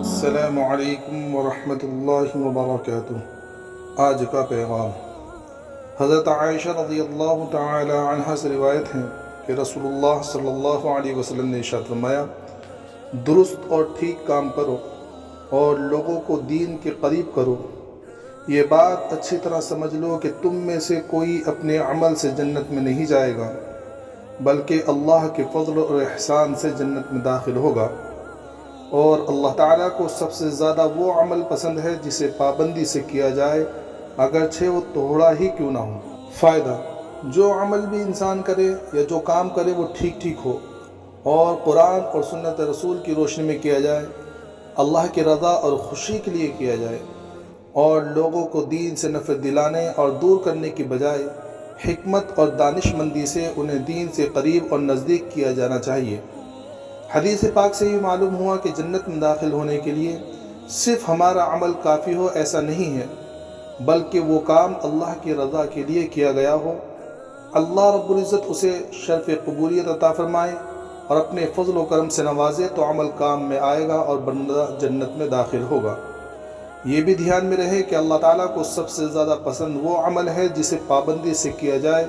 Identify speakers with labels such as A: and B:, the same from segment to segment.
A: السلام علیکم ورحمۃ اللہ وبرکاتہ۔ آج کا پیغام حضرت عائشہ رضی اللہ تعالی عنہ سے روایت ہے کہ رسول اللہ صلی اللہ علیہ وسلم نے ارشاد فرمایا، درست اور ٹھیک کام کرو اور لوگوں کو دین کے قریب کرو۔ یہ بات اچھی طرح سمجھ لو کہ تم میں سے کوئی اپنے عمل سے جنت میں نہیں جائے گا، بلکہ اللہ کے فضل اور احسان سے جنت میں داخل ہوگا۔ اور اللہ تعالیٰ کو سب سے زیادہ وہ عمل پسند ہے جسے پابندی سے کیا جائے، اگرچہ وہ تھوڑا ہی کیوں نہ ہو۔ فائدہ: جو عمل بھی انسان کرے یا جو کام کرے وہ ٹھیک ٹھیک ہو اور قرآن اور سنت رسول کی روشنی میں کیا جائے، اللہ کی رضا اور خوشی کے لیے کیا جائے، اور لوگوں کو دین سے نفرت دلانے اور دور کرنے کی بجائے حکمت اور دانش مندی سے انہیں دین سے قریب اور نزدیک کیا جانا چاہیے۔ حدیث پاک سے یہ معلوم ہوا کہ جنت میں داخل ہونے کے لیے صرف ہمارا عمل کافی ہو ایسا نہیں ہے، بلکہ وہ کام اللہ کی رضا کے لیے کیا گیا ہو۔ اللہ رب العزت اسے شرف قبولیت عطا فرمائے اور اپنے فضل و کرم سے نوازے تو عمل کام میں آئے گا اور بندہ جنت میں داخل ہوگا۔ یہ بھی دھیان میں رہے کہ اللہ تعالیٰ کو سب سے زیادہ پسند وہ عمل ہے جسے پابندی سے کیا جائے،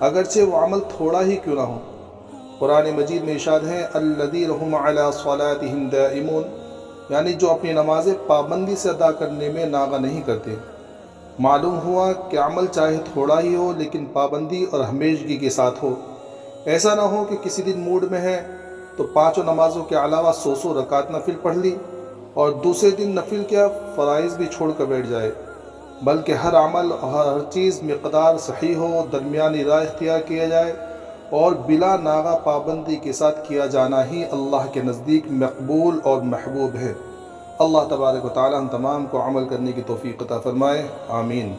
A: اگرچہ وہ عمل تھوڑا ہی کیوں نہ ہو۔ قرآن مجید میں ارشاد ہے، الذین ھم علی صلاتہم دائمون، یعنی جو اپنی نمازیں پابندی سے ادا کرنے میں ناغہ نہیں کرتے۔ معلوم ہوا کہ عمل چاہے تھوڑا ہی ہو لیکن پابندی اور ہمیشگی کے ساتھ ہو۔ ایسا نہ ہو کہ کسی دن موڈ میں ہے تو 5 نمازوں کے علاوہ 100 رکعت نفل پڑھ لی اور دوسرے دن نفل کیا فرائض بھی چھوڑ کر بیٹھ جائے، بلکہ ہر عمل اور ہر چیز مقدار صحیح ہو، درمیانی راہ اختیار کیا جائے اور بلا ناغہ پابندی کے ساتھ کیا جانا ہی اللہ کے نزدیک مقبول اور محبوب ہے۔ اللہ تبارک و تعالی ہم تمام کو عمل کرنے کی توفیق عطا فرمائے، آمین۔